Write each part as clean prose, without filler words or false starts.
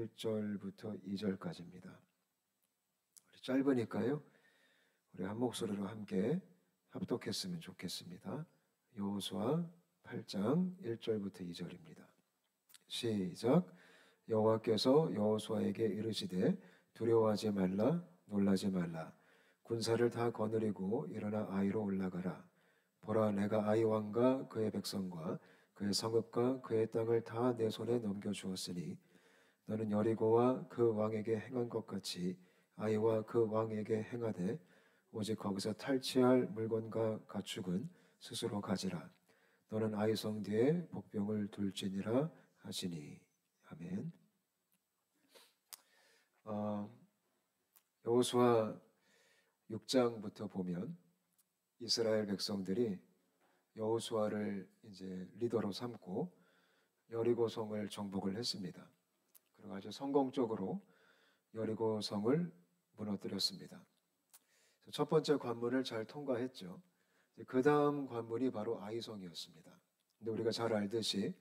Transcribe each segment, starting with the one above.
1절부터 2절까지입니다. 짧으니까요. 우리 한 목소리로 함께 합독했으면 좋겠습니다. 여호수아 8장 1절부터 2절입니다. 시작. 여호와께서 여호수아에게 이르시되 두려워하지 말라, 놀라지 말라. 군사를 다 거느리고 일어나 아이로 올라가라. 보라, 내가 아이 왕과 그의 백성과 그의 성읍과 그의 땅을 다 내 손에 넘겨주었으니 너는 여리고와 그 왕에게 행한 것 같이 아이와 그 왕에게 행하되 오직 거기서 탈취할 물건과 가축은 스스로 가지라. 너는 아이 성 뒤에 복병을 둘지니라 하시니. 아멘. 여호수아 6장부터 보면 이스라엘 백성들이 여호수아를 이제 리더로 삼고 여리고 성을 정복을 했습니다. 그리고 아주 성공적으로 여리고 성을 무너뜨렸습니다. 첫 번째 관문을 잘 통과했죠. 그 다음 관문이 바로 아이성이었습니다. 근데 우리가 잘 알듯이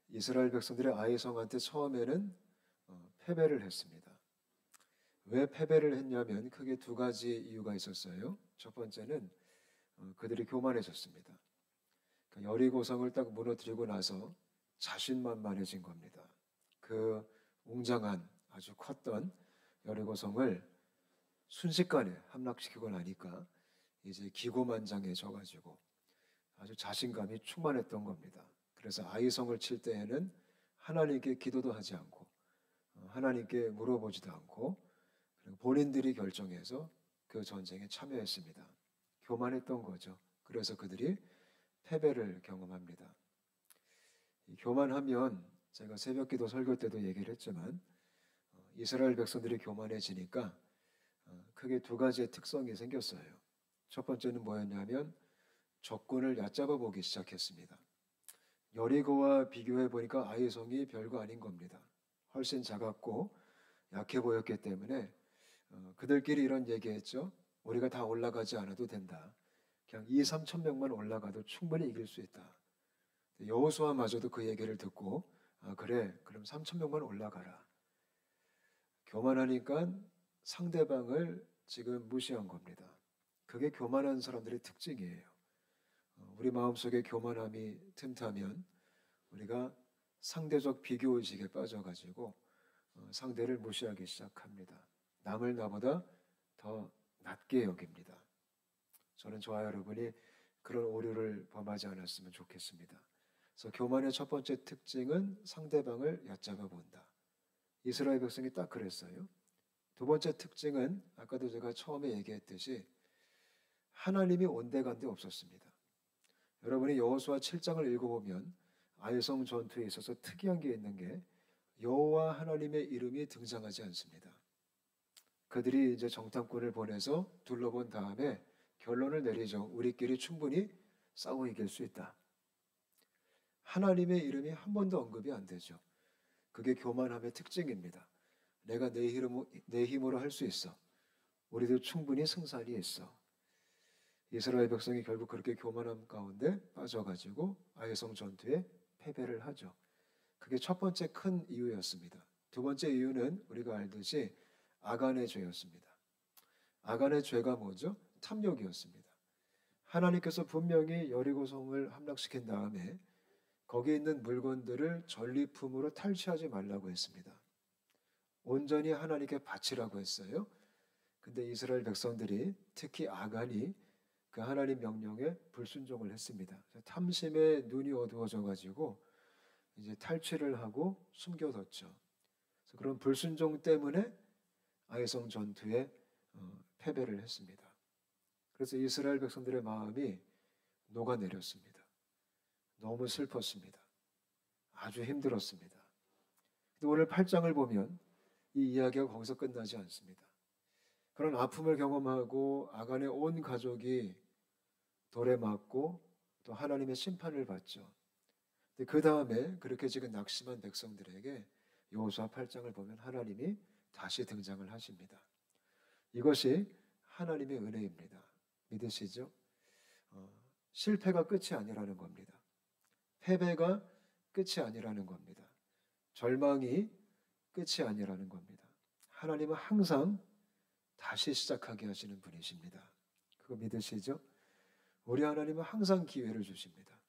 이스라엘 백성들이 아이성한테 처음에는 패배를 했습니다. 왜 패배를 했냐면 크게 두 가지 이유가 있었어요. 첫 번째는 그들이 교만해졌습니다. 그러니까 여리고성을 딱 무너뜨리고 나서 자신만만해진 겁니다. 그 웅장한 아주 컸던 여리고성을 순식간에 함락시키고 나니까 이제 기고만장해져가지고 아주 자신감이 충만했던 겁니다. 그래서 아이성을 칠 때에는 하나님께 기도도 하지 않고 하나님께 물어보지도 않고 그리고 본인들이 결정해서 그 전쟁에 참여했습니다. 교만했던 거죠. 그래서 그들이 패배를 경험합니다. 교만하면 제가 새벽기도 설교 때도 얘기를 했지만 이스라엘 백성들이 교만해지니까 크게 두 가지의 특성이 생겼어요. 첫 번째는 뭐였냐면 적군을 얕잡아 보기 시작했습니다. 여리고와 비교해 보니까 아이성이 별거 아닌 겁니다. 훨씬 작았고 약해 보였기 때문에 그들끼리 이런 얘기했죠. 우리가 다 올라가지 않아도 된다. 그냥 2-3천 명만 올라가도 충분히 이길 수 있다. 여호수아마저도 그 얘기를 듣고 그래, 그럼 3천 명만 올라가라. 교만하니까 상대방을 지금 무시한 겁니다. 그게 교만한 사람들의 특징이에요. 우리 마음속에 교만함이 틈타면 우리가 상대적 비교의식에 빠져가지고 상대를 무시하기 시작합니다. 남을 나보다 더 낮게 여깁니다. 저는 저와 여러분이 그런 오류를 범하지 않았으면 좋겠습니다. 그래서 교만의 첫 번째 특징은 상대방을 얕잡아 본다. 이스라엘 백성이 딱 그랬어요. 두 번째 특징은 아까도 제가 처음에 얘기했듯이 하나님이 온데간데 없었습니다. 여러분이 여호수아 7장을 읽어보면 아이성 전투에 있어서 특이한 게 있는 게 여호와 하나님의 이름이 등장하지 않습니다. 그들이 이제 정탐꾼을 보내서 둘러본 다음에 결론을 내리죠. 우리끼리 충분히 싸워 이길 수 있다. 하나님의 이름이 한 번도 언급이 안 되죠. 그게 교만함의 특징입니다. 내가 내 힘으로 할 수 있어. 우리도 충분히 승산이 있어. 이스라엘 백성이 결국 그렇게 교만함 가운데 빠져가지고 아이성 전투에 패배를 하죠. 그게 첫 번째 큰 이유였습니다. 두 번째 이유는 우리가 알듯이 아간의 죄였습니다. 아간의 죄가 뭐죠? 탐욕이었습니다. 하나님께서 분명히 여리고성을 함락시킨 다음에 거기에 있는 물건들을 전리품으로 탈취하지 말라고 했습니다. 온전히 하나님께 바치라고 했어요. 근데 이스라엘 백성들이 특히 아간이 그 하나님 명령에 불순종을 했습니다. 탐심에 눈이 어두워져 가지고 이제 탈취를 하고 숨겨뒀죠. 그래서 그런 불순종 때문에 아이성 전투에 패배를 했습니다. 그래서 이스라엘 백성들의 마음이 녹아내렸습니다. 너무 슬펐습니다. 아주 힘들었습니다. 근데 오늘 8장을 보면 이 이야기가 거기서 끝나지 않습니다. 그런 아픔을 경험하고 아간의 온 가족이 돌에 맞고 또 하나님의 심판을 받죠. 근데 그 다음에 그렇게 지금 낙심한 백성들에게 여호수아 8장을 보면 하나님이 다시 등장을 하십니다. 이것이 하나님의 은혜입니다. 믿으시죠? 실패가 끝이 아니라는 겁니다. 패배가 끝이 아니라는 겁니다. 절망이 끝이 아니라는 겁니다. 하나님은 항상 다시 시작하게 하시는 분이십니다. 그거 믿으시죠? 우리 하나님은 항상 기회를 주십니다.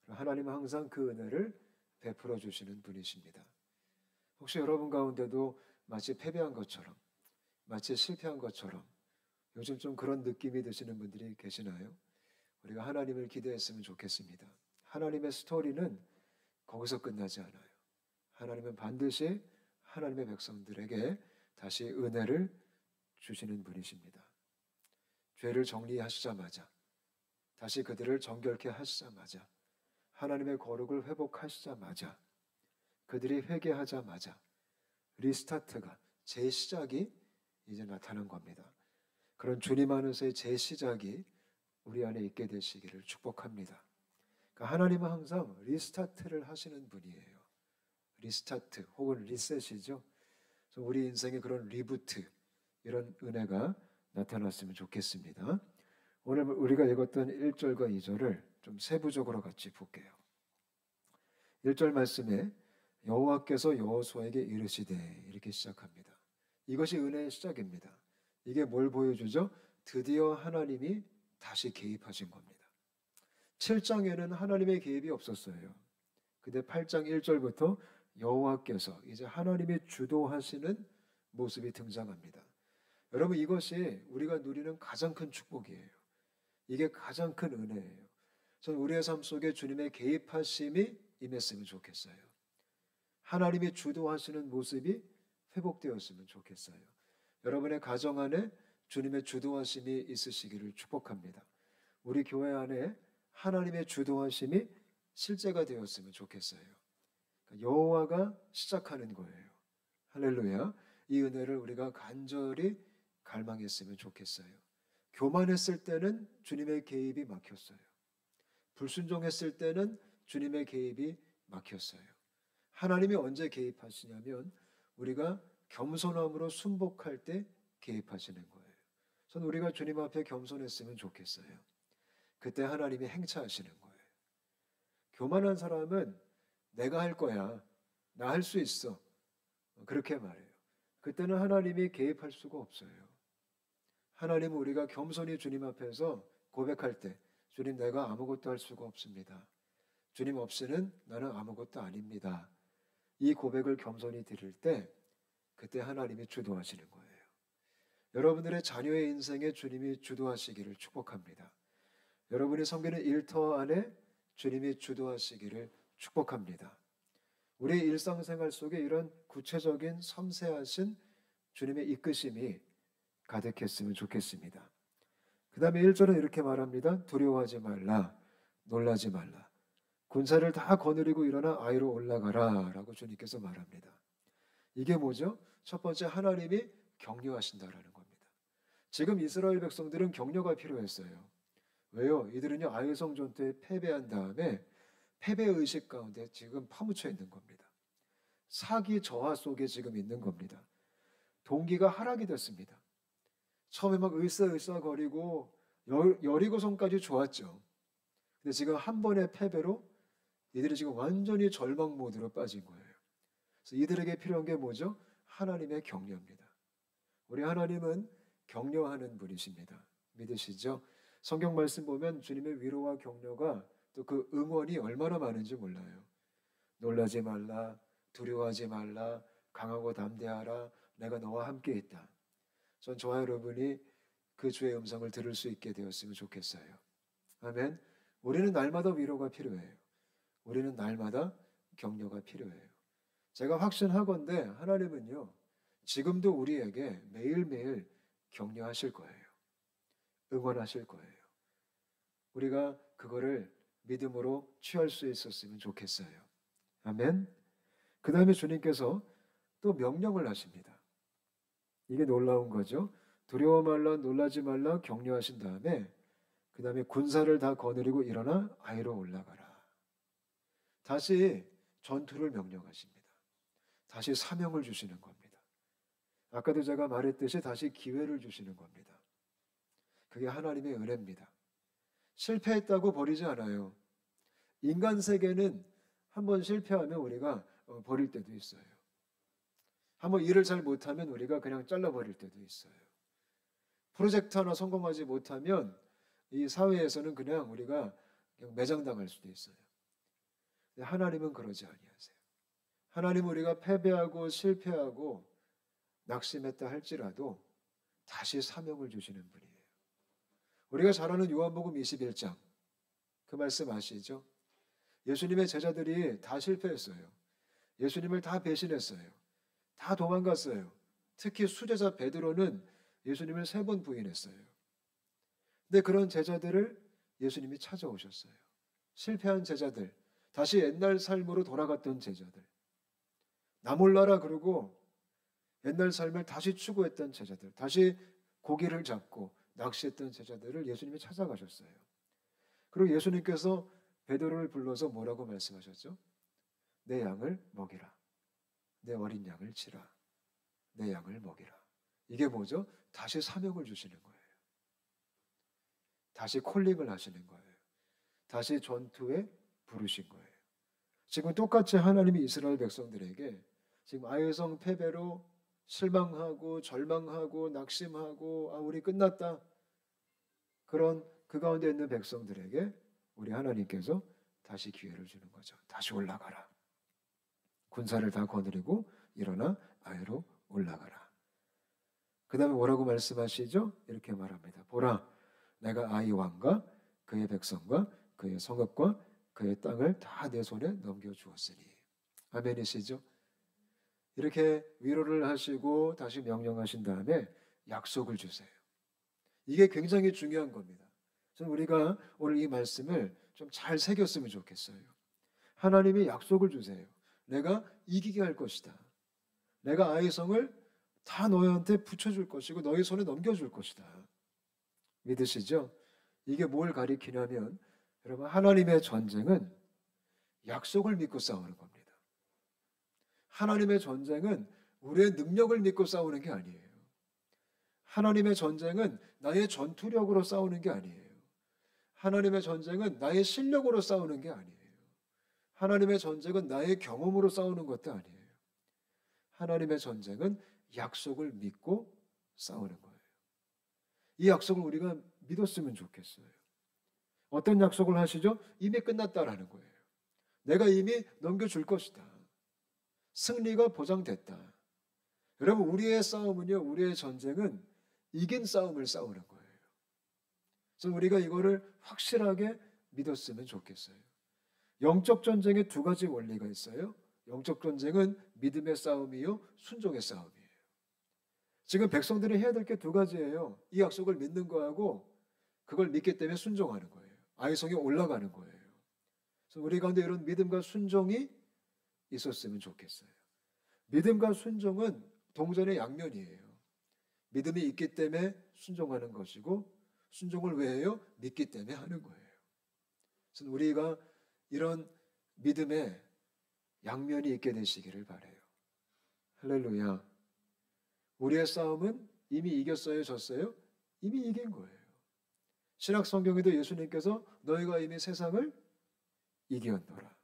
하나님은 항상 그 은혜를 베풀어 주시는 분이십니다. 혹시 여러분 가운데도 마치 패배한 것처럼, 마치 실패한 것처럼 요즘 좀 그런 느낌이 드시는 분들이 계시나요? 우리가 하나님을 기대했으면 좋겠습니다. 하나님의 스토리는 거기서 끝나지 않아요. 하나님은 반드시 하나님의 백성들에게 다시 은혜를 주시는 분이십니다. 죄를 정리하시자마자, 다시 그들을 정결케 하시자마자, 하나님의 거룩을 회복하시자마자, 그들이 회개하자마자 리스타트가, 재시작이 이제 나타난 겁니다. 그런 주님 안에서의 재시작이 우리 안에 있게 되시기를 축복합니다. 그러니까 하나님은 항상 리스타트를 하시는 분이에요. 리스타트 혹은 리셋이죠. 그래서 우리 인생에 그런 리부트, 이런 은혜가 나타났으면 좋겠습니다. 오늘 우리가 읽었던 1절과 2절을 좀 세부적으로 같이 볼게요. 1절 말씀에 여호와께서 여호수아에게 이르시되, 이렇게 시작합니다. 이것이 은혜의 시작입니다. 이게 뭘 보여주죠? 드디어 하나님이 다시 개입하신 겁니다. 7장에는 하나님의 개입이 없었어요. 근데 8장 1절부터 여호와께서, 이제 하나님이 주도하시는 모습이 등장합니다. 여러분, 이것이 우리가 누리는 가장 큰 축복이에요. 이게 가장 큰 은혜예요. 저는 우리의 삶 속에 주님의 개입하심이 임했으면 좋겠어요. 하나님이 주도하시는 모습이 회복되었으면 좋겠어요. 여러분의 가정 안에 주님의 주도하심이 있으시기를 축복합니다. 우리 교회 안에 하나님의 주도하심이 실제가 되었으면 좋겠어요. 여호와가 시작하는 거예요. 할렐루야. 이 은혜를 우리가 간절히 갈망했으면 좋겠어요. 교만했을 때는 주님의 개입이 막혔어요. 불순종했을 때는 주님의 개입이 막혔어요. 하나님이 언제 개입하시냐면 우리가 겸손함으로 순복할 때 개입하시는 거예요. 저는 우리가 주님 앞에 겸손했으면 좋겠어요. 그때 하나님이 행차하시는 거예요. 교만한 사람은 내가 할 거야, 나 할 수 있어, 그렇게 말해요. 그때는 하나님이 개입할 수가 없어요. 하나님은 우리가 겸손히 주님 앞에서 고백할 때, 주님, 내가 아무것도 할 수가 없습니다. 주님 없이는 나는 아무것도 아닙니다. 이 고백을 겸손히 드릴 때 그때 하나님이 주도하시는 거예요. 여러분들의 자녀의 인생에 주님이 주도하시기를 축복합니다. 여러분이 섬기는 일터 안에 주님이 주도하시기를 축복합니다. 우리 일상생활 속에 이런 구체적인 섬세하신 주님의 이끄심이 가득했으면 좋겠습니다. 그 다음에 1절은 이렇게 말합니다. 두려워하지 말라, 놀라지 말라. 군사를 다 거느리고 일어나 아이로 올라가라 라고 주님께서 말합니다. 이게 뭐죠? 첫 번째, 하나님이 격려하신다라는 겁니다. 지금 이스라엘 백성들은 격려가 필요했어요. 왜요? 이들은요, 아이성 전투에 패배한 다음에 패배의식 가운데 지금 파묻혀 있는 겁니다. 사기 저하 속에 지금 있는 겁니다. 동기가 하락이 됐습니다. 처음에 막 을싸을싸거리고 여리고성까지 좋았죠. 근데 지금 한 번의 패배로 이들이 지금 완전히 절망 모드로 빠진 거예요. 그래서 이들에게 필요한 게 뭐죠? 하나님의 격려입니다. 우리 하나님은 격려하는 분이십니다. 믿으시죠? 성경 말씀 보면 주님의 위로와 격려가 또 그 응원이 얼마나 많은지 몰라요. 놀라지 말라, 두려워하지 말라, 강하고 담대하라, 내가 너와 함께 있다. 전 저와 여러분이 그 주의 음성을 들을 수 있게 되었으면 좋겠어요. 아멘. 우리는 날마다 위로가 필요해요. 우리는 날마다 격려가 필요해요. 제가 확신하건대 하나님은요, 지금도 우리에게 매일매일 격려하실 거예요. 응원하실 거예요. 우리가 그거를 믿음으로 취할 수 있었으면 좋겠어요. 아멘. 그 다음에 주님께서 또 명령을 하십니다. 이게 놀라운 거죠. 두려워 말라, 놀라지 말라 격려하신 다음에 그 다음에 군사를 다 거느리고 일어나 아이로 올라가라. 다시 전투를 명령하십니다. 다시 사명을 주시는 겁니다. 아까도 제가 말했듯이 다시 기회를 주시는 겁니다. 그게 하나님의 은혜입니다. 실패했다고 버리지 않아요. 인간 세계는 한번 실패하면 우리가 버릴 때도 있어요. 한번 일을 잘 못하면 우리가 그냥 잘라버릴 때도 있어요. 프로젝트 하나 성공하지 못하면 이 사회에서는 그냥 우리가 그냥 매장당할 수도 있어요. 근데 하나님은 그러지 아니하세요. 하나님은 우리가 패배하고 실패하고 낙심했다 할지라도 다시 사명을 주시는 분이에요. 우리가 잘 아는 요한복음 21장 그 말씀 아시죠? 예수님의 제자들이 다 실패했어요. 예수님을 다 배신했어요. 다 도망갔어요. 특히 수제자 베드로는 예수님을 3번 부인했어요. 근데 그런 제자들을 예수님이 찾아오셨어요. 실패한 제자들, 다시 옛날 삶으로 돌아갔던 제자들, 나 몰라라 그러고 옛날 삶을 다시 추구했던 제자들, 다시 고기를 잡고 낚시했던 제자들을 예수님이 찾아가셨어요. 그리고 예수님께서 베드로를 불러서 뭐라고 말씀하셨죠? 내 양을 먹이라. 내 어린 양을 치라. 내 양을 먹이라. 이게 뭐죠? 다시 사명을 주시는 거예요. 다시 콜링을 하시는 거예요. 다시 전투에 부르신 거예요. 지금 똑같이 하나님이 이스라엘 백성들에게 지금 아회성 패배로 실망하고 절망하고 낙심하고 우리 끝났다. 그런 그 가운데 있는 백성들에게 우리 하나님께서 다시 기회를 주는 거죠. 다시 올라가라. 군사를 다 거느리고 일어나 아래로 올라가라. 그 다음에 뭐라고 말씀하시죠? 이렇게 말합니다. 보라, 내가 아이 왕과 그의 백성과 그의 성읍과 그의 땅을 다 내 손에 넘겨주었으니. 아멘이시죠? 이렇게 위로를 하시고 다시 명령하신 다음에 약속을 주세요. 이게 굉장히 중요한 겁니다. 저는 우리가 오늘 이 말씀을 좀 잘 새겼으면 좋겠어요. 하나님이 약속을 주세요. 내가 이기게 할 것이다. 내가 아이성을 다 너희한테 붙여줄 것이고 너희 손에 넘겨줄 것이다. 믿으시죠? 이게 뭘 가리키냐면 여러분, 하나님의 전쟁은 약속을 믿고 싸우는 겁니다. 하나님의 전쟁은 우리의 능력을 믿고 싸우는 게 아니에요. 하나님의 전쟁은 나의 전투력으로 싸우는 게 아니에요. 하나님의 전쟁은 나의 실력으로 싸우는 게 아니에요. 하나님의 전쟁은 나의 경험으로 싸우는 것도 아니에요. 하나님의 전쟁은 약속을 믿고 싸우는 거예요. 이 약속을 우리가 믿었으면 좋겠어요. 어떤 약속을 하시죠? 이미 끝났다라는 거예요. 내가 이미 넘겨줄 것이다. 승리가 보장됐다. 여러분, 우리의 싸움은요, 우리의 전쟁은 이긴 싸움을 싸우는 거예요. 그래서 우리가 이거를 확실하게 믿었으면 좋겠어요. 영적 전쟁에 2가지 원리가 있어요. 영적 전쟁은 믿음의 싸움이요, 순종의 싸움이에요. 지금 백성들이 해야 될 게 2가지예요. 이 약속을 믿는 거하고 그걸 믿기 때문에 순종하는 거예요. 아이성에 올라가는 거예요. 그래서 우리 가운데 이런 믿음과 순종이 있었으면 좋겠어요. 믿음과 순종은 동전의 양면이에요. 믿음이 있기 때문에 순종하는 것이고 순종을 왜 해요? 믿기 때문에 하는 거예요. 그래서 우리가 이런 믿음의 양면이 있게 되시기를 바라요. 할렐루야. 우리의 싸움은 이미 이겼어요, 졌어요? 이미 이긴 거예요. 신약 성경에도 예수님께서 너희가 이미 세상을 이겼노라.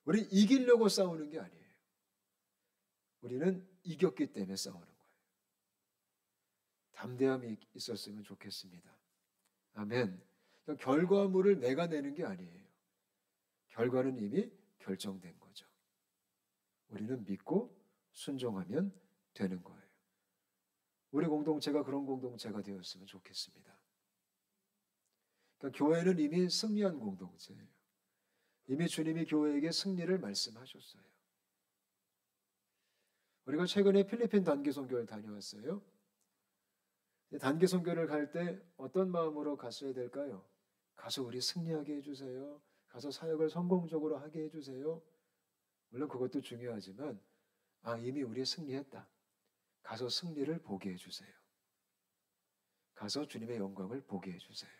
우리 이기려고 싸우는 게 아니에요. 우리는 이겼기 때문에 싸우는 거예요. 담대함이 있었으면 좋겠습니다. 아멘. 그러니까 결과물을 내가 내는 게 아니에요. 결과는 이미 결정된 거죠. 우리는 믿고 순종하면 되는 거예요. 우리 공동체가 그런 공동체가 되었으면 좋겠습니다. 그러니까 교회는 이미 승리한 공동체예요. 이미 주님이 교회에게 승리를 말씀하셨어요. 우리가 최근에 필리핀 단기 선교를 다녀왔어요. 단기 선교를 갈 때 어떤 마음으로 갔어야 될까요? 가서 우리 승리하게 해주세요. 가서 사역을 성공적으로 하게 해주세요. 물론 그것도 중요하지만 이미 우리 승리했다. 가서 승리를 보게 해주세요. 가서 주님의 영광을 보게 해주세요.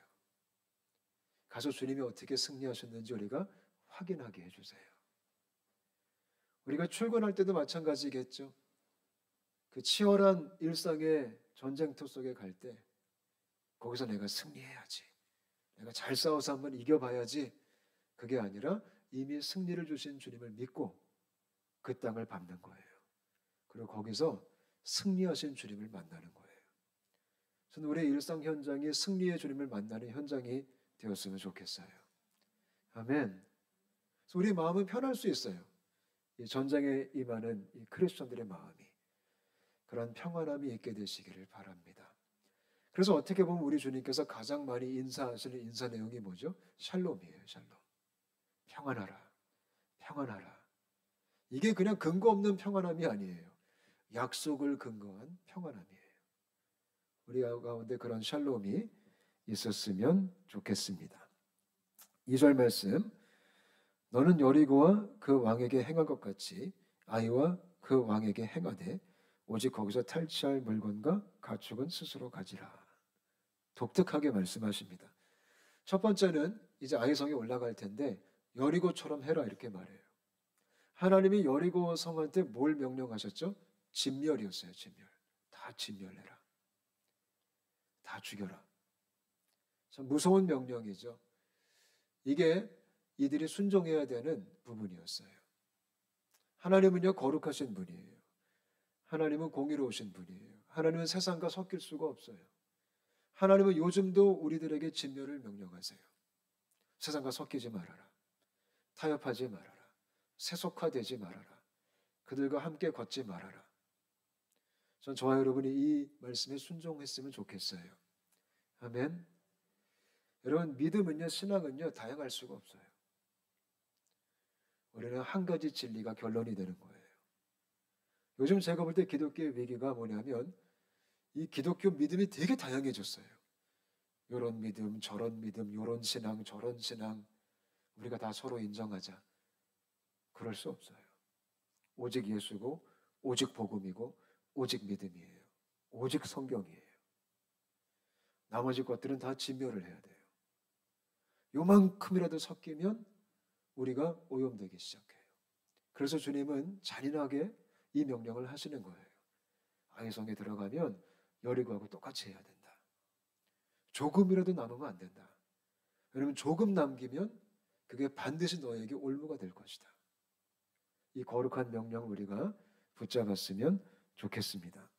가서 주님이 어떻게 승리하셨는지 우리가 확인하게 해주세요. 우리가 출근할 때도 마찬가지겠죠. 그 치열한 일상의 전쟁터 속에 갈 때 거기서 내가 승리해야지. 내가 잘 싸워서 한번 이겨봐야지. 그게 아니라 이미 승리를 주신 주님을 믿고 그 땅을 밟는 거예요. 바로 거기서 승리하신 주님을 만나는 거예요. 저는 우리의 일상 현장이 승리의 주님을 만나는 현장이 되었으면 좋겠어요. 아멘. 그래서 우리 마음은 편할 수 있어요. 이 전쟁에 임하는 이 크리스천들의 마음이 그런 평안함이 있게 되시기를 바랍니다. 그래서 어떻게 보면 우리 주님께서 가장 많이 인사하시는 인사 내용이 뭐죠? 샬롬이에요. 샬롬. 평안하라. 평안하라. 이게 그냥 근거 없는 평안함이 아니에요. 약속을 근거한 평안함이에요. 우리 가운데 그런 샬롬이 있었으면 좋겠습니다. 2절 말씀. 너는 여리고와 그 왕에게 행한 것 같이 아이와 그 왕에게 행하되 오직 거기서 탈취할 물건과 가축은 스스로 가지라. 독특하게 말씀하십니다. 첫 번째는 이제 아이성에 올라갈 텐데 여리고처럼 해라 이렇게 말해요. 하나님이 여리고 성한테 뭘 명령하셨죠? 진멸이었어요. 진멸. 다 진멸해라. 다 죽여라. 참 무서운 명령이죠. 이게 이들이 순종해야 되는 부분이었어요. 하나님은요 거룩하신 분이에요. 하나님은 공의로우신 분이에요. 하나님은 세상과 섞일 수가 없어요. 하나님은 요즘도 우리들에게 진멸을 명령하세요. 세상과 섞이지 말아라. 타협하지 말아라. 세속화되지 말아라. 그들과 함께 걷지 말아라. 전 저와 여러분이 이 말씀에 순종했으면 좋겠어요. 아멘. 여러분 믿음은요 신앙은요 다양할 수가 없어요. 우리는 한 가지 진리가 결론이 되는 거예요. 요즘 제가 볼 때 기독교의 위기가 뭐냐면 이 기독교 믿음이 되게 다양해졌어요. 이런 믿음, 저런 믿음, 이런 신앙, 저런 신앙 우리가 다 서로 인정하자. 그럴 수 없어요. 오직 예수고 오직 복음이고 오직 믿음이에요. 오직 성경이에요. 나머지 것들은 다 진멸을 해야 돼요. 요만큼이라도 섞이면 우리가 오염되기 시작해요. 그래서 주님은 잔인하게 이 명령을 하시는 거예요. 아이성에 들어가면 여리고하고 똑같이 해야 된다. 조금이라도 남으면 안 된다. 왜냐하면 조금 남기면 그게 반드시 너에게 올무가 될 것이다. 이 거룩한 명령을 우리가 붙잡았으면 좋겠습니다.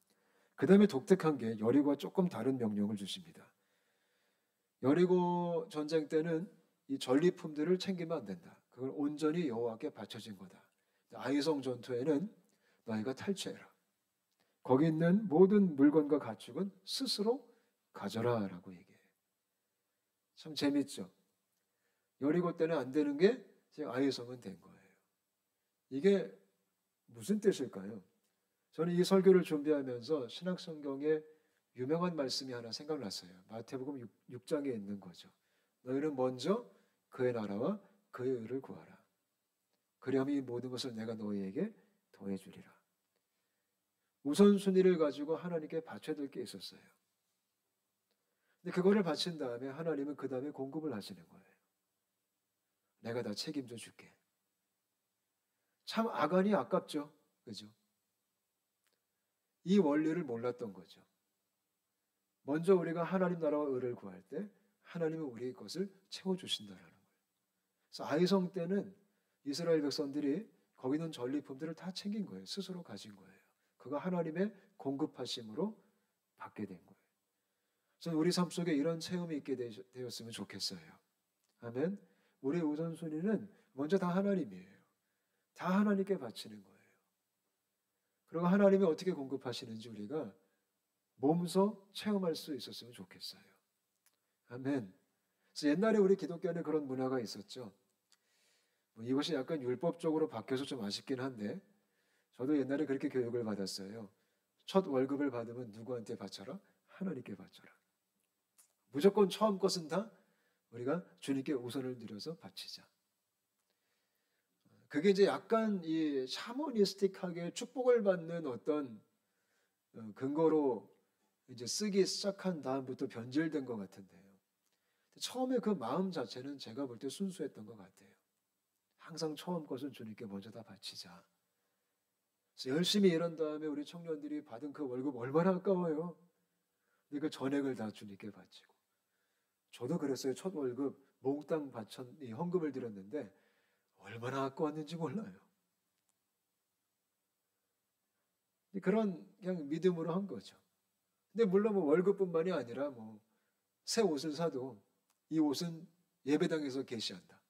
그 다음에 독특한 게 여리고와 조금 다른 명령을 주십니다. 여리고 전쟁 때는 이 전리품들을 챙기면 안 된다. 그걸 온전히 여호와께 바쳐진 거다. 아이성 전투에는 너희가 탈취해라. 거기 있는 모든 물건과 가축은 스스로 가져라 라고 얘기해요. 참 재밌죠. 여리고 때는 안 되는 게 지금 아이성은 된 거예요. 이게 무슨 뜻일까요? 저는 이 설교를 준비하면서 신약성경에 유명한 말씀이 하나 생각났어요. 마태복음 6장에 있는 거죠. 너희는 먼저 그의 나라와 그의 의를 구하라. 그리하면 이 모든 것을 내가 너희에게 더해주리라. 우선순위를 가지고 하나님께 바쳐야 될 게 있었어요. 근데 그거를 바친 다음에 하나님은 그 다음에 공급을 하시는 거예요. 내가 다 책임져 줄게. 참 아간이 아깝죠. 그죠? 이 원리를 몰랐던 거죠. 먼저 우리가 하나님 나라와 의를 구할 때 하나님은 우리의 것을 채워주신다라는 거예요. 그래서 아이성 때는 이스라엘 백성들이 거기 있는 전리품들을 다 챙긴 거예요. 스스로 가진 거예요. 그가 하나님의 공급하심으로 받게 된 거예요. 저는 우리 삶 속에 이런 체험이 있게 되었으면 좋겠어요. 아멘. 우리의 우선순위는 먼저 다 하나님이에요. 다 하나님께 바치는 거예요. 그리고 하나님이 어떻게 공급하시는지 우리가 몸소 체험할 수 있었으면 좋겠어요. 아멘. 그래서 옛날에 우리 기독교 안에 그런 문화가 있었죠. 이것이 약간 율법적으로 바뀌어서 좀 아쉽긴 한데 저도 옛날에 그렇게 교육을 받았어요. 첫 월급을 받으면 누구한테 바쳐라? 하나님께 바쳐라. 무조건 처음 것은 다 우리가 주님께 우선을 드려서 바치자. 그게 이제 약간 이 샤머니스틱하게 축복을 받는 어떤 근거로 이제 쓰기 시작한 다음부터 변질된 것 같은데요. 처음에 그 마음 자체는 제가 볼 때 순수했던 것 같아요. 항상 처음 것은 주님께 먼저 다 바치자. 그래서 열심히 일한 다음에 우리 청년들이 받은 그 월급 얼마나 아까워요. 근데 그 전액을 다 주님께 바치고. 저도 그랬어요. 첫 월급 몽땅 이 헌금을 드렸는데 얼마나 아까웠는지 몰라요. 그런 그냥 믿음으로 한 거죠. 근데 물론 뭐 월급뿐만이 아니라 뭐 새 옷을 사도 이 옷은 예배당에서 계시한다.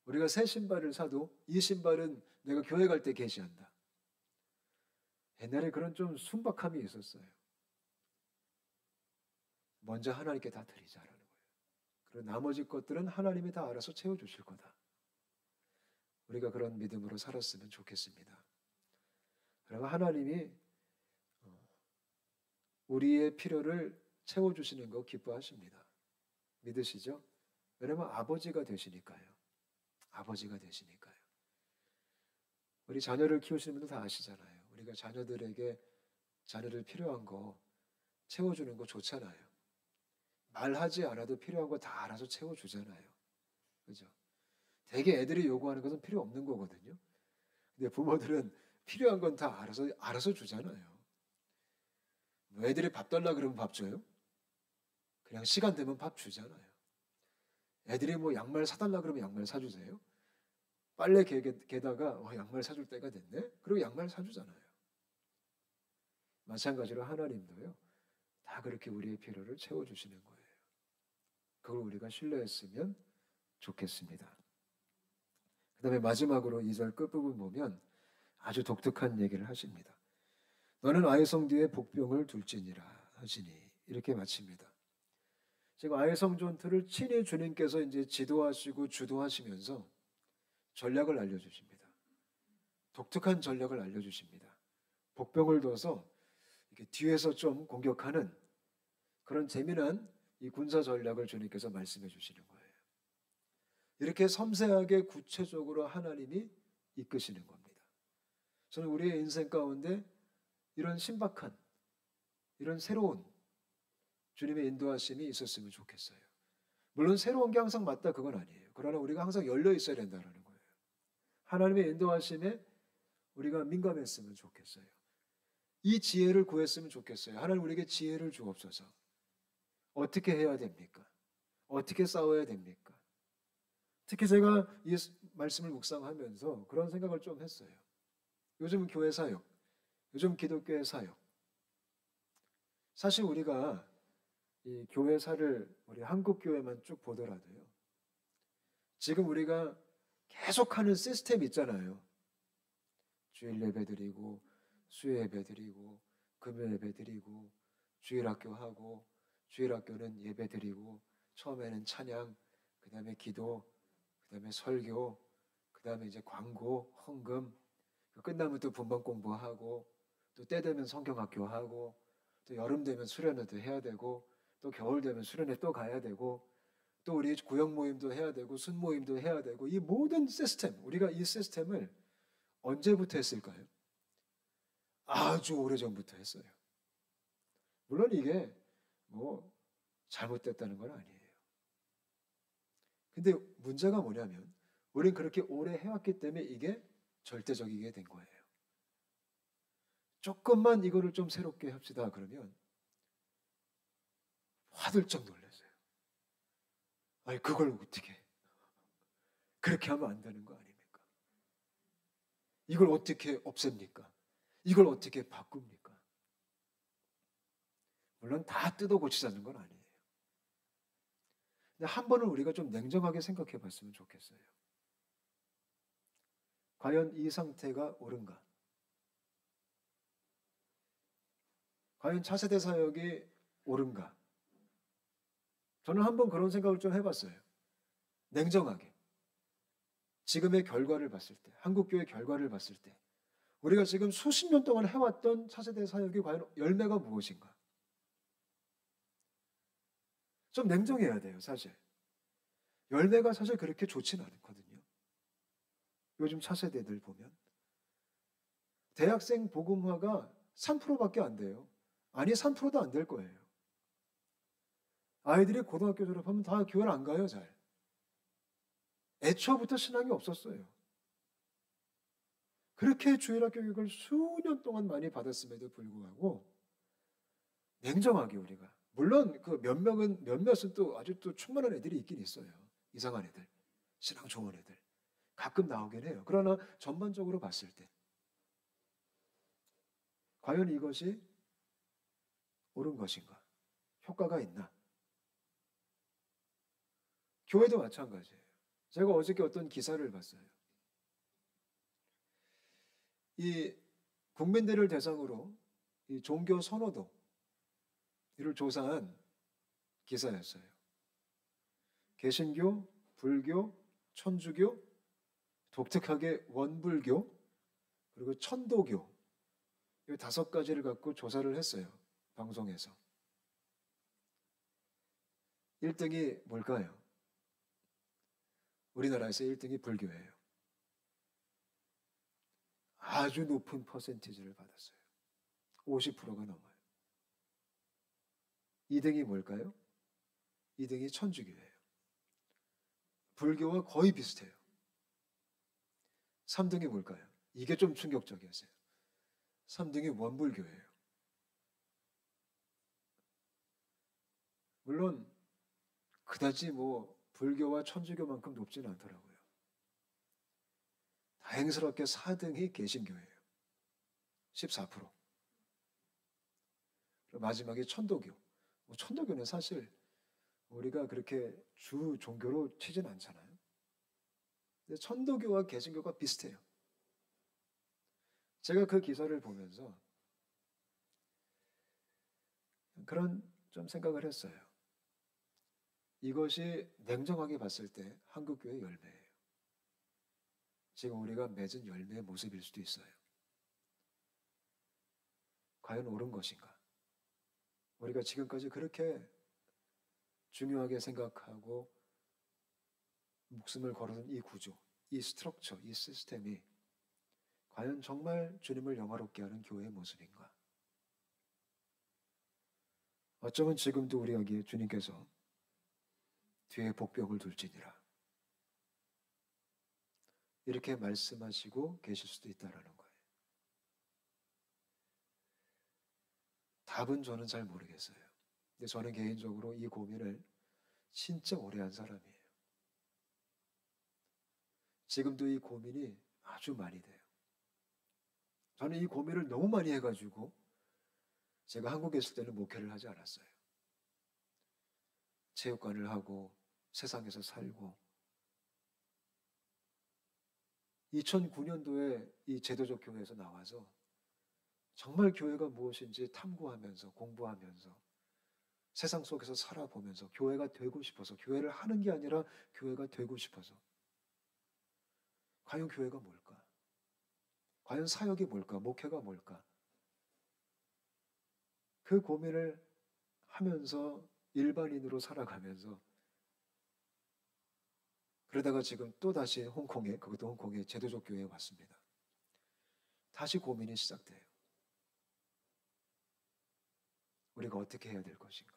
우리가 새 신발을 사도 이 신발은 내가 교회 갈 때 계시한다. 옛날에 그런 좀 순박함이 있었어요. 먼저 하나님께 다 드리자라는 거예요. 그리고 나머지 것들은 하나님이 다 알아서 채워주실 거다. 우리가 그런 믿음으로 살았으면 좋겠습니다. 그러면 하나님이 우리의 필요를 채워주시는 거 기뻐하십니다. 믿으시죠? 왜냐하면 아버지가 되시니까요. 아버지가 되시니까요. 우리 자녀를 키우시는 분들 다 아시잖아요. 우리가 자녀를 필요한 거 채워주는 거 좋잖아요. 말하지 않아도 필요한 거 다 알아서 채워주잖아요. 그죠? 되게 애들이 요구하는 것은 필요 없는 거거든요. 근데 부모들은 필요한 건 다 알아서 주잖아요. 뭐 애들이 밥 달라 그러면 밥 줘요? 그냥 시간 되면 밥 주잖아요. 애들이 뭐 양말 사달라 그러면 양말 사주세요? 빨래 개다가 양말 사줄 때가 됐네? 그리고 양말 사주잖아요. 마찬가지로 하나님도요. 다 그렇게 우리의 필요를 채워주시는 거예요. 그걸 우리가 신뢰했으면 좋겠습니다. 그 다음에 마지막으로 2절 끝부분 보면 아주 독특한 얘기를 하십니다. 너는 아이성 뒤에 복병을 둘지니라 하시니 이렇게 마칩니다. 지금 아이성 전투를 친히 주님께서 이제 지도하시고 주도하시면서 전략을 알려주십니다. 독특한 전략을 알려주십니다. 복병을 둬서 이렇게 뒤에서 좀 공격하는 그런 재미난 이 군사 전략을 주님께서 말씀해 주시는 거예요. 이렇게 섬세하게 구체적으로 하나님이 이끄시는 겁니다. 저는 우리의 인생 가운데 이런 신박한, 이런 새로운 주님의 인도하심이 있었으면 좋겠어요. 물론 새로운 게 항상 맞다 그건 아니에요. 그러나 우리가 항상 열려 있어야 된다는 거예요. 하나님의 인도하심에 우리가 민감했으면 좋겠어요. 이 지혜를 구했으면 좋겠어요. 하나님 우리에게 지혜를 주옵소서. 어떻게 해야 됩니까? 어떻게 싸워야 됩니까? 특히 제가 이 말씀을 묵상하면서 그런 생각을 좀 했어요. 요즘 교회 사역, 요즘 기독교의 사역. 사실 우리가 이 교회사를 우리 한국 교회만 쭉 보더라도요. 지금 우리가 계속하는 시스템 있잖아요. 주일 예배 드리고 수요 예배 드리고 금요 예배 드리고 주일학교 하고 주일학교는 예배 드리고 처음에는 찬양, 그 다음에 기도, 그 다음에 설교, 그 다음에 이제 광고, 헌금, 끝나면 또 분반 공부하고 또 때 되면 성경학교 하고 또 여름 되면 수련회도 해야 되고 또 겨울 되면 수련회 또 가야 되고 또 우리 구역 모임도 해야 되고 순 모임도 해야 되고 이 모든 시스템, 우리가 이 시스템을 언제부터 했을까요? 아주 오래전부터 했어요. 물론 이게 뭐 잘못됐다는 건 아니에요. 근데 문제가 뭐냐면 우린 그렇게 오래 해왔기 때문에 이게 절대적이게 된 거예요. 조금만 이거를 좀 새롭게 합시다 그러면 화들짝 놀랐어요. 아니 그걸 어떻게 그렇게 하면 안 되는 거 아닙니까? 이걸 어떻게 없앱니까? 이걸 어떻게 바꿉니까? 물론 다 뜯어 고치자는 건 아니에요. 근데 한 번은 우리가 좀 냉정하게 생각해 봤으면 좋겠어요. 과연 이 상태가 옳은가? 과연 차세대 사역이 옳은가? 저는 한번 그런 생각을 좀 해봤어요. 냉정하게. 지금의 결과를 봤을 때, 한국교회 결과를 봤을 때 우리가 지금 수십 년 동안 해왔던 차세대 사역이 과연 열매가 무엇인가? 좀 냉정해야 돼요, 사실. 열매가 사실 그렇게 좋지는 않거든요. 요즘 차세대들 보면. 대학생 복음화가 3%밖에 안 돼요. 아니, 3%도 안 될 거예요. 아이들이 고등학교 졸업하면 다 교회를 안 가요, 잘. 애초부터 신앙이 없었어요. 그렇게 주일학교 교육을 수년 동안 많이 받았음에도 불구하고 냉정하게 우리가 물론 그 몇몇은 또 아주 또 충만한 애들이 있긴 있어요. 이상한 애들, 신앙 좋은 애들 가끔 나오긴 해요. 그러나 전반적으로 봤을 때 과연 이것이 옳은 것인가? 효과가 있나? 교회도 마찬가지예요. 제가 어저께 어떤 기사를 봤어요. 이 국민들을 대상으로 이 종교 선호도를 조사한 기사였어요. 개신교, 불교, 천주교, 독특하게 원불교, 그리고 천도교 이 5가지를 갖고 조사를 했어요. 방송에서. 1등이 뭘까요? 우리나라에서 1등이 불교예요. 아주 높은 퍼센티지를 받았어요. 50%가 넘어요. 2등이 뭘까요? 2등이 천주교예요. 불교와 거의 비슷해요. 3등이 뭘까요? 이게 좀 충격적이었어요. 3등이 원불교예요. 물론 그다지 불교와 천주교만큼 높지는 않더라고요. 다행스럽게 4등이 개신교예요. 14%. 그리고 마지막에 천도교. 천도교는 사실 우리가 그렇게 주 종교로 치진 않잖아요. 근데 천도교와 개신교가 비슷해요. 제가 그 기사를 보면서 그런 좀 생각을 했어요. 이것이 냉정하게 봤을 때 한국교회의 열매예요. 지금 우리가 맺은 열매의 모습일 수도 있어요. 과연 옳은 것인가? 우리가 지금까지 그렇게 중요하게 생각하고 목숨을 걸어둔 이 구조, 이 스트럭처, 이 시스템이 과연 정말 주님을 영화롭게 하는 교회의 모습인가? 어쩌면 지금도 우리에게 주님께서 뒤에 복병을 둘지니라 이렇게 말씀하시고 계실 수도 있다라는 거예요. 답은 저는 잘 모르겠어요. 근데 저는 개인적으로 이 고민을 진짜 오래 한 사람이에요. 지금도 이 고민이 아주 많이 돼요. 저는 이 고민을 너무 많이 해가지고 제가 한국에 있을 때는 목회를 하지 않았어요. 체육관을 하고 세상에서 살고 2009년도에 이 제도적 교회에서 나와서 정말 교회가 무엇인지 탐구하면서 공부하면서 세상 속에서 살아보면서 교회가 되고 싶어서 교회를 하는 게 아니라 교회가 되고 싶어서 과연 교회가 뭘까? 과연 사역이 뭘까? 목회가 뭘까? 그 고민을 하면서 일반인으로 살아가면서 그러다가 지금 또다시 그것도 홍콩에 제도적 교회에 왔습니다. 다시 고민이 시작돼요. 우리가 어떻게 해야 될 것인가?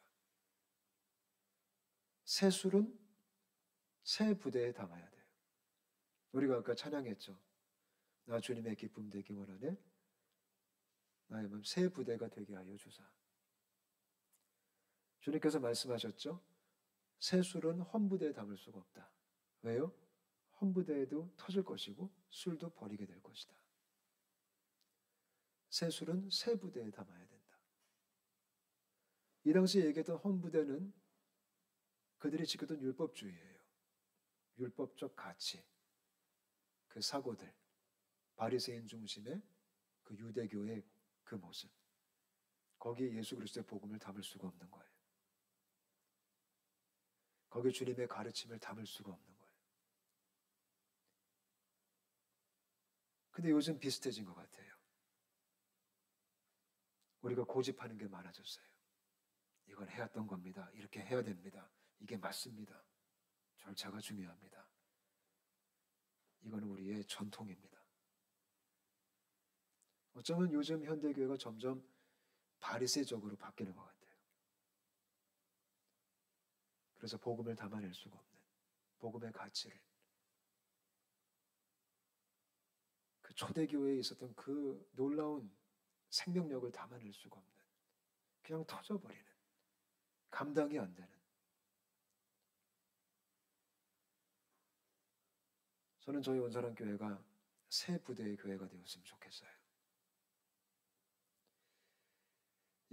새 술은 새 부대에 담아야 돼요. 우리가 아까 찬양했죠. 나 주님의 기쁨 되기 원하네. 나의 마음 새 부대가 되게 하여 주사. 주님께서 말씀하셨죠. 새 술은 헌부대에 담을 수가 없다. 왜요? 헌부대에도 터질 것이고 술도 버리게 될 것이다. 새 술은 새 부대에 담아야 된다. 이 당시에 얘기했던 헌부대는 그들이 지켰던 율법주의예요. 율법적 가치, 그 사고들, 바리새인 중심의 그 유대교의 그 모습. 거기에 예수 그리스도의 복음을 담을 수가 없는 거예요. 거기에 주님의 가르침을 담을 수가 없는 거예요. 근데 요즘 비슷해진 것 같아요. 우리가 고집하는 게 많아졌어요. 이건 해왔던 겁니다. 이렇게 해야 됩니다. 이게 맞습니다. 절차가 중요합니다. 이건 우리의 전통입니다. 어쩌면 요즘 현대교회가 점점 바리새적으로 바뀌는 것 같아요. 그래서 복음을 담아낼 수가 없는 복음의 가치를 그 초대교회에 있었던 그 놀라운 생명력을 담아낼 수가 없는 그냥 터져버리는 감당이 안 되는 저는 저희 원사랑 교회가 새 부대의 교회가 되었으면 좋겠어요.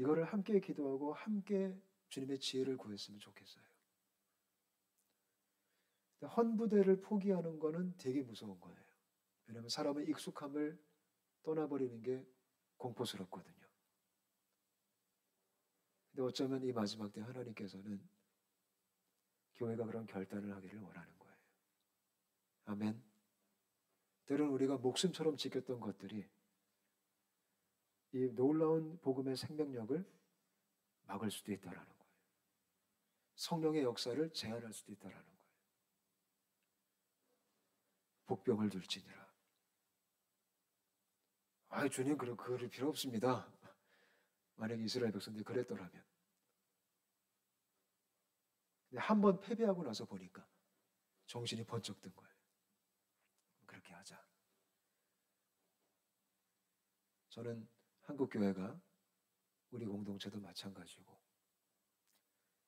이거를 함께 기도하고 함께 주님의 지혜를 구했으면 좋겠어요. 헌부대를 포기하는 거는 되게 무서운 거예요. 왜냐하면 사람의 익숙함을 떠나버리는 게 공포스럽거든요. 근데 어쩌면 이 마지막 때 하나님께서는 교회가 그런 결단을 하기를 원하는 거예요. 아멘. 때로는 우리가 목숨처럼 지켰던 것들이 이 놀라운 복음의 생명력을 막을 수도 있다라는 거예요. 성령의 역사를 제한할 수도 있다라는 거예요. 복병을 들지니라. 주님 그럴 필요 없습니다. 만약에 이스라엘 백성들이 그랬더라면. 근데 한 번 패배하고 나서 보니까 정신이 번쩍 든 거예요. 그렇게 하자. 저는 한국교회가 우리 공동체도 마찬가지고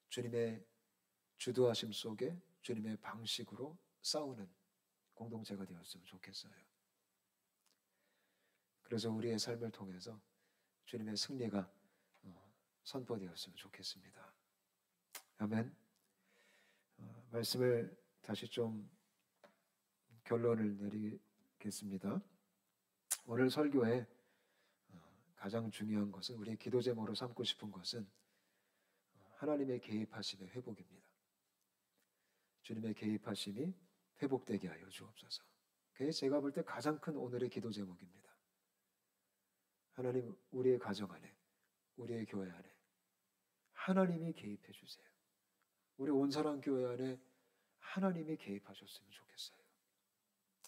주님의 주도하심 속에 주님의 방식으로 싸우는 공동체가 되었으면 좋겠어요. 그래서 우리의 삶을 통해서 주님의 승리가 선포되었으면 좋겠습니다. 아멘. 말씀을 다시 좀 결론을 내리겠습니다. 오늘 설교에 가장 중요한 것은, 우리의 기도 제목으로 삼고 싶은 것은 하나님의 개입하심의 회복입니다. 주님의 개입하심이 회복되게 하여 주옵소서. 그게 제가 볼 때 가장 큰 오늘의 기도 제목입니다. 하나님, 우리의 가정 안에, 우리의 교회 안에 하나님이 개입해 주세요. 우리 온사랑 교회 안에 하나님이 개입하셨으면 좋겠어요.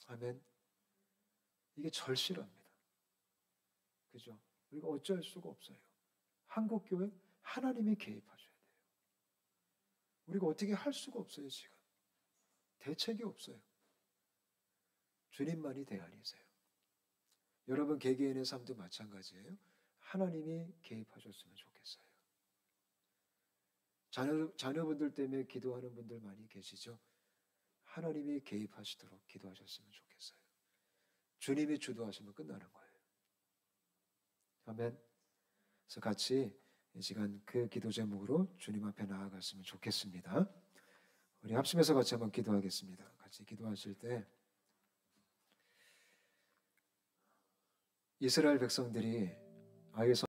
아멘. 이게 절실합니다. 그죠? 우리가 어쩔 수가 없어요. 한국교회 하나님이 개입하셔야 돼요. 우리가 어떻게 할 수가 없어요. 지금 대책이 없어요. 주님만이 대안이세요. 여러분 개개인의 삶도 마찬가지예요. 하나님이 개입하셨으면 좋겠어요. 자녀분들 때문에 기도하는 분들 많이 계시죠? 하나님이 개입하시도록 기도하셨으면 좋겠어요. 주님이 주도하시면 끝나는 거예요. 아멘. 그래서 같이 이 시간 그 기도 제목으로 주님 앞에 나아갔으면 좋겠습니다. 우리 합심해서 같이 한번 기도하겠습니다. 같이 기도하실 때 이스라엘 백성들이 아예